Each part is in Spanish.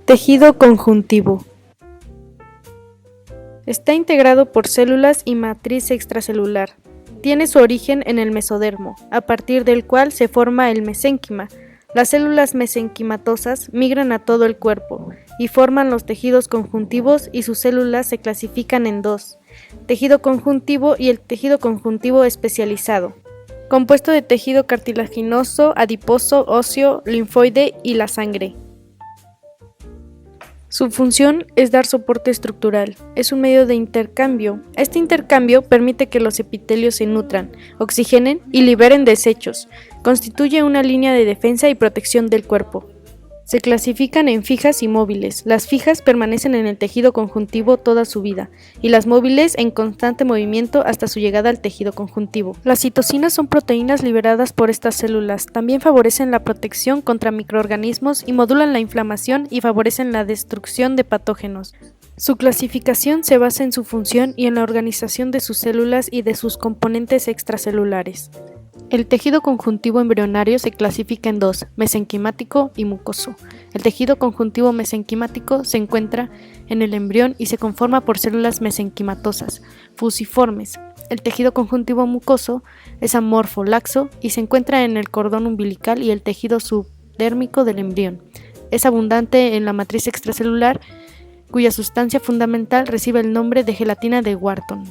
Tejido conjuntivo. Está integrado por células y matriz extracelular. Tiene su origen en el mesodermo, a partir del cual se forma el mesénquima. Las células mesenquimatosas migran a todo el cuerpo y forman los tejidos conjuntivos, y sus células se clasifican en dos: tejido conjuntivo y el tejido conjuntivo especializado, compuesto de tejido cartilaginoso, adiposo, óseo, linfoide y la sangre. Su función es dar soporte estructural, es un medio de intercambio. Este intercambio permite que los epitelios se nutran, oxigenen y liberen desechos. Constituye una línea de defensa y protección del cuerpo. Se clasifican en fijas y móviles. Las fijas permanecen en el tejido conjuntivo toda su vida, y las móviles en constante movimiento hasta su llegada al tejido conjuntivo. Las citocinas son proteínas liberadas por estas células. También favorecen la protección contra microorganismos y modulan la inflamación y favorecen la destrucción de patógenos. Su clasificación se basa en su función y en la organización de sus células y de sus componentes extracelulares. El tejido conjuntivo embrionario se clasifica en dos: mesenquimático y mucoso. El tejido conjuntivo mesenquimático se encuentra en el embrión y se conforma por células mesenquimatosas, fusiformes. El tejido conjuntivo mucoso es amorfo, laxo y se encuentra en el cordón umbilical y el tejido subdérmico del embrión. Es abundante en la matriz extracelular, cuya sustancia fundamental recibe el nombre de gelatina de Wharton.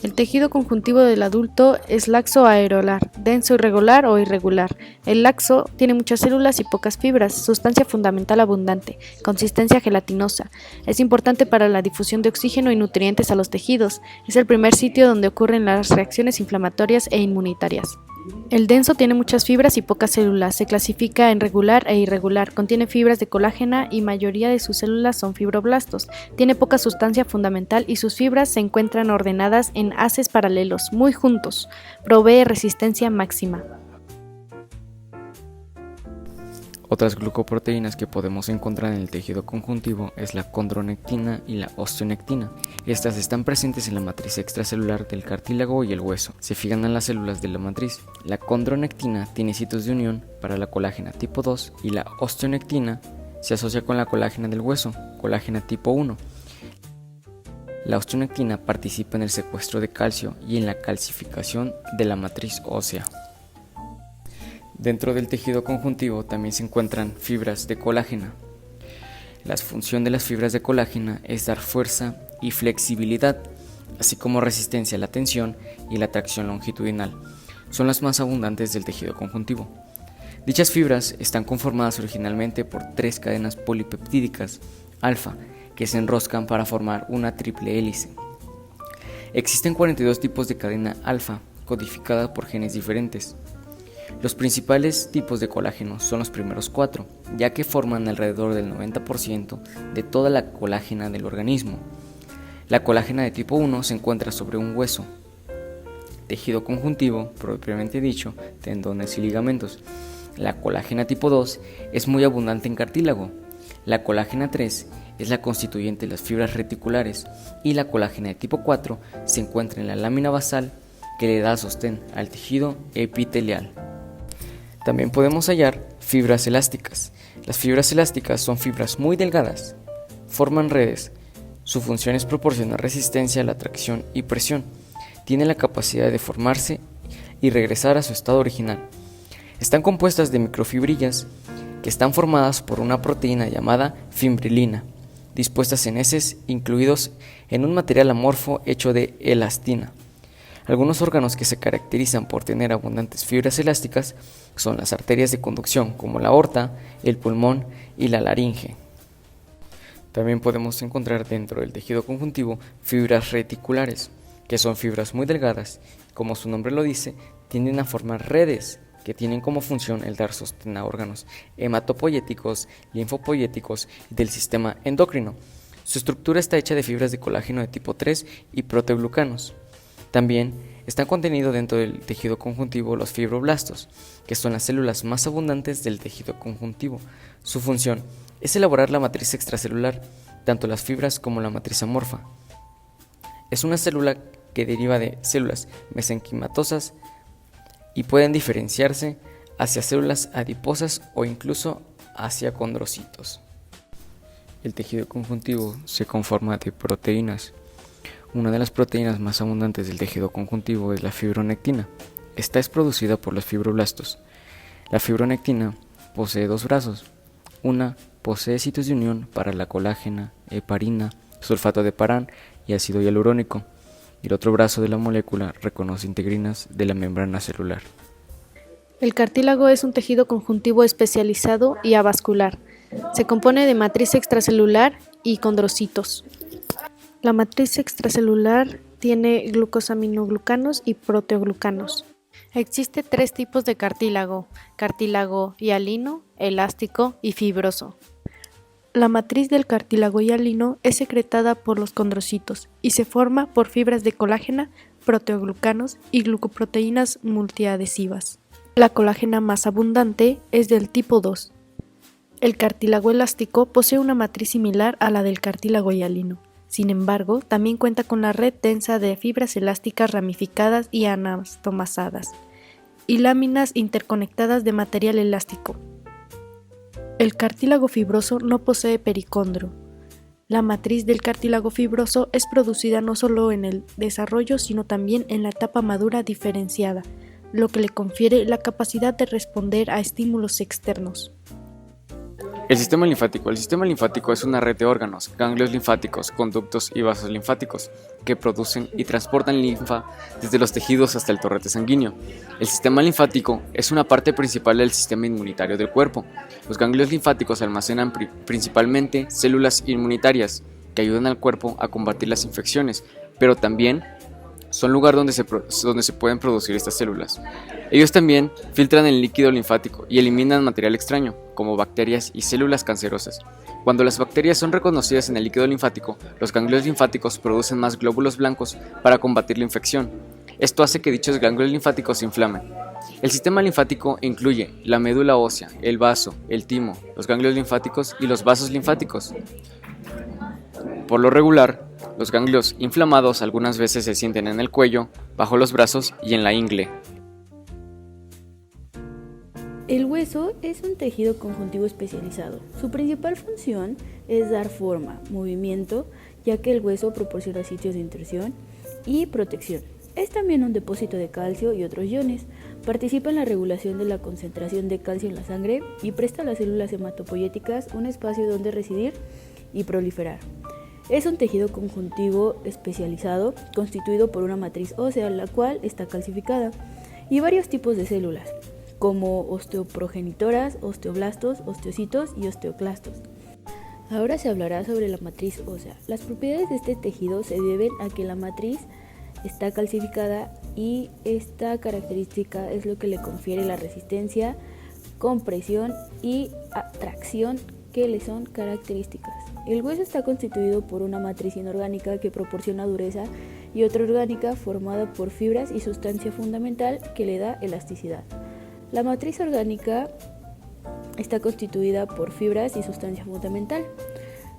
El tejido conjuntivo del adulto es laxo areolar, denso irregular o irregular. El laxo tiene muchas células y pocas fibras, sustancia fundamental abundante, consistencia gelatinosa. Es importante para la difusión de oxígeno y nutrientes a los tejidos. Es el primer sitio donde ocurren las reacciones inflamatorias e inmunitarias. El denso tiene muchas fibras y pocas células. Se clasifica en regular e irregular. Contiene fibras de colágeno y mayoría de sus células son fibroblastos. Tiene poca sustancia fundamental y sus fibras se encuentran ordenadas en haces paralelos, muy juntos. Provee resistencia máxima. Otras glucoproteínas que podemos encontrar en el tejido conjuntivo es la condronectina y la osteonectina. Estas están presentes en la matriz extracelular del cartílago y el hueso. Se fijan en las células de la matriz. La condronectina tiene sitios de unión para la colágena tipo 2 y la osteonectina se asocia con la colágena del hueso, colágena tipo 1. La osteonectina participa en el secuestro de calcio y en la calcificación de la matriz ósea. Dentro del tejido conjuntivo también se encuentran fibras de colágeno. La función de las fibras de colágeno es dar fuerza y flexibilidad, así como resistencia a la tensión y la tracción longitudinal. Son las más abundantes del tejido conjuntivo. Dichas fibras están conformadas originalmente por 3 cadenas polipeptídicas alfa que se enroscan para formar una triple hélice. Existen 42 tipos de cadena alfa codificada por genes diferentes. Los principales tipos de colágeno son los primeros 4, ya que forman alrededor del 90% de toda la colágena del organismo. La colágena de tipo 1 se encuentra sobre un hueso, tejido conjuntivo, propiamente dicho, tendones y ligamentos. La colágena tipo 2 es muy abundante en cartílago. La colágena 3 es la constituyente de las fibras reticulares y la colágena de tipo 4 se encuentra en la lámina basal que le da sostén al tejido epitelial. También podemos hallar fibras elásticas. Las fibras elásticas son fibras muy delgadas, forman redes. Su función es proporcionar resistencia a la tracción y presión. Tiene la capacidad de deformarse y regresar a su estado original. Están compuestas de microfibrillas que están formadas por una proteína llamada fimbrilina, dispuestas en heces incluidos en un material amorfo hecho de elastina. Algunos órganos que se caracterizan por tener abundantes fibras elásticas son las arterias de conducción, como la aorta, el pulmón y la laringe. También podemos encontrar dentro del tejido conjuntivo fibras reticulares, que son fibras muy delgadas. Como su nombre lo dice, tienden a formar redes que tienen como función el dar sostén a órganos hematopoyéticos, linfopoyéticos y del sistema endocrino. Su estructura está hecha de fibras de colágeno de tipo 3 y proteoglucanos. También están contenidos dentro del tejido conjuntivo los fibroblastos, que son las células más abundantes del tejido conjuntivo. Su función es elaborar la matriz extracelular, tanto las fibras como la matriz amorfa. Es una célula que deriva de células mesenquimatosas y pueden diferenciarse hacia células adiposas o incluso hacia condrocitos. El tejido conjuntivo se conforma de proteínas. Una de las proteínas más abundantes del tejido conjuntivo es la fibronectina. Esta es producida por los fibroblastos. La fibronectina posee dos brazos. Una posee sitios de unión para la colágena, heparina, sulfato de parán y ácido hialurónico. Y el otro brazo de la molécula reconoce integrinas de la membrana celular. El cartílago es un tejido conjuntivo especializado y avascular. Se compone de matriz extracelular y condrocitos. La matriz extracelular tiene glucosaminoglucanos y proteoglucanos. Existe tres tipos de cartílago hialino, elástico y fibroso. La matriz del cartílago hialino es secretada por los condrocitos y se forma por fibras de colágena, proteoglucanos y glucoproteínas multiadhesivas. La colágena más abundante es del tipo 2. El cartílago elástico posee una matriz similar a la del cartílago hialino. Sin embargo, también cuenta con la red densa de fibras elásticas ramificadas y anastomosadas, y láminas interconectadas de material elástico. El cartílago fibroso no posee pericondrio. La matriz del cartílago fibroso es producida no solo en el desarrollo, sino también en la etapa madura diferenciada, lo que le confiere la capacidad de responder a estímulos externos. El sistema linfático. El sistema linfático es una red de órganos, ganglios linfáticos, conductos y vasos linfáticos que producen y transportan linfa desde los tejidos hasta el torrente sanguíneo. El sistema linfático es una parte principal del sistema inmunitario del cuerpo. Los ganglios linfáticos almacenan principalmente células inmunitarias que ayudan al cuerpo a combatir las infecciones, pero también son lugar donde se pueden producir estas células. Ellos también filtran el líquido linfático y eliminan material extraño, como bacterias y células cancerosas. Cuando las bacterias son reconocidas en el líquido linfático, los ganglios linfáticos producen más glóbulos blancos para combatir la infección. Esto hace que dichos ganglios linfáticos se inflamen. El sistema linfático incluye la médula ósea, el vaso, el timo, los ganglios linfáticos y los vasos linfáticos. Por lo regular, los ganglios inflamados algunas veces se sienten en el cuello, bajo los brazos y en la ingle. El hueso es un tejido conjuntivo especializado. Su principal función es dar forma, movimiento, ya que el hueso proporciona sitios de inserción y protección. Es también un depósito de calcio y otros iones. Participa en la regulación de la concentración de calcio en la sangre y presta a las células hematopoyéticas un espacio donde residir y proliferar. Es un tejido conjuntivo especializado constituido por una matriz ósea, la cual está calcificada, y varios tipos de células, como osteoprogenitoras, osteoblastos, osteocitos y osteoclastos. Ahora se hablará sobre la matriz ósea. Las propiedades de este tejido se deben a que la matriz está calcificada y esta característica es lo que le confiere la resistencia, compresión y atracción que le son características. El hueso está constituido por una matriz inorgánica que proporciona dureza y otra orgánica formada por fibras y sustancia fundamental que le da elasticidad. La matriz orgánica está constituida por fibras y sustancia fundamental,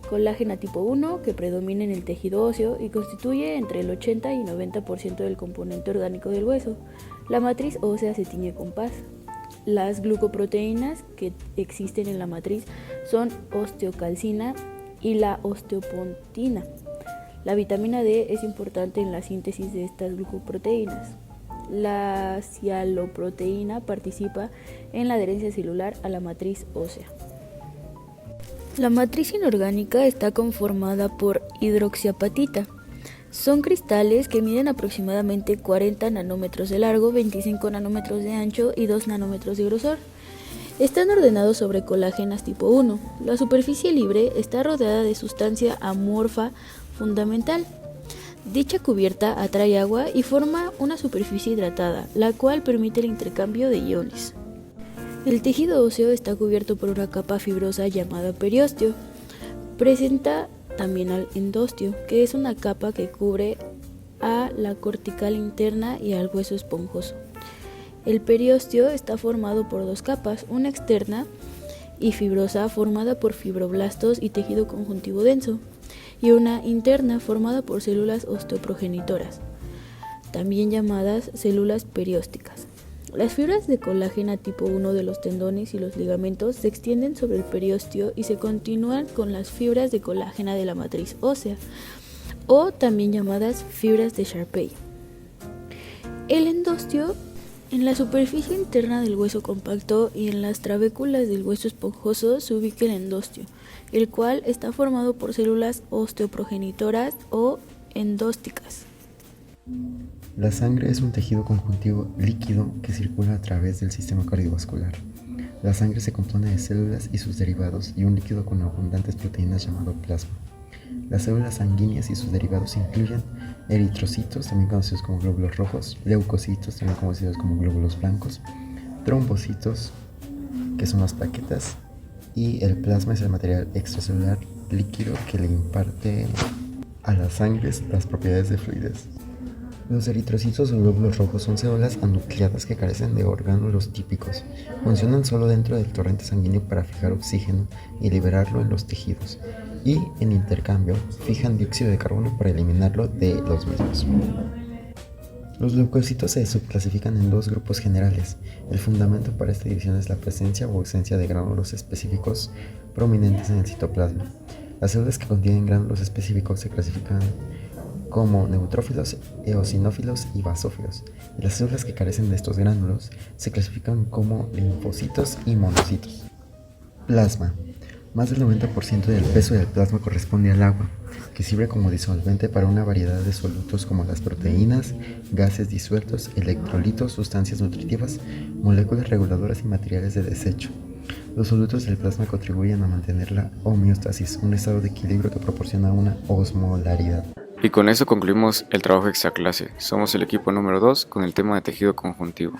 colágena tipo 1 que predomina en el tejido óseo y constituye entre el 80 y 90% del componente orgánico del hueso. La matriz ósea se tiñe con paz. Las glucoproteínas que existen en la matriz son osteocalcina y la osteopontina. La vitamina D es importante en la síntesis de estas glucoproteínas. La cialoproteína participa en la adherencia celular a la matriz ósea. La matriz inorgánica está conformada por hidroxiapatita. Son cristales que miden aproximadamente 40 nanómetros de largo, 25 nanómetros de ancho y 2 nanómetros de grosor. Están ordenados sobre colágenas tipo 1. La superficie libre está rodeada de sustancia amorfa fundamental. Dicha cubierta atrae agua y forma una superficie hidratada, la cual permite el intercambio de iones. El tejido óseo está cubierto por una capa fibrosa llamada periósteo. Presenta también al endostio, que es una capa que cubre a la cortical interna y al hueso esponjoso. El periósteo está formado por dos capas, una externa y fibrosa formada por fibroblastos y tejido conjuntivo denso, y una interna formada por células osteoprogenitoras, también llamadas células periósticas. Las fibras de colágeno tipo 1 de los tendones y los ligamentos se extienden sobre el periósteo y se continúan con las fibras de colágeno de la matriz ósea, o también llamadas fibras de Sharpey. El endostio. En la superficie interna del hueso compacto y en las trabéculas del hueso esponjoso se ubica el endostio, el cual está formado por células osteoprogenitoras o endósticas. La sangre es un tejido conjuntivo líquido que circula a través del sistema cardiovascular. La sangre se compone de células y sus derivados y un líquido con abundantes proteínas llamado plasma. Las células sanguíneas y sus derivados incluyen eritrocitos, también conocidos como glóbulos rojos, leucocitos, también conocidos como glóbulos blancos, trombocitos, que son las plaquetas, y el plasma es el material extracelular líquido que le imparte a la sangre las propiedades de fluidez. Los eritrocitos o glóbulos rojos son células anucleadas que carecen de orgánulos típicos. Funcionan solo dentro del torrente sanguíneo para fijar oxígeno y liberarlo en los tejidos, y en intercambio fijan dióxido de carbono para eliminarlo de los mismos. Los leucocitos se subclasifican en dos grupos generales. El fundamento para esta división es la presencia o ausencia de gránulos específicos prominentes en el citoplasma. Las células que contienen gránulos específicos se clasifican como neutrófilos, eosinófilos y basófilos, y las células que carecen de estos gránulos se clasifican como linfocitos y monocitos. Plasma. Más del 90% del peso del plasma corresponde al agua, que sirve como disolvente para una variedad de solutos como las proteínas, gases disueltos, electrolitos, sustancias nutritivas, moléculas reguladoras y materiales de desecho. Los solutos del plasma contribuyen a mantener la homeostasis, un estado de equilibrio que proporciona una osmolaridad. Y con eso concluimos el trabajo extraclase. Somos el equipo número 2 con el tema de tejido conjuntivo.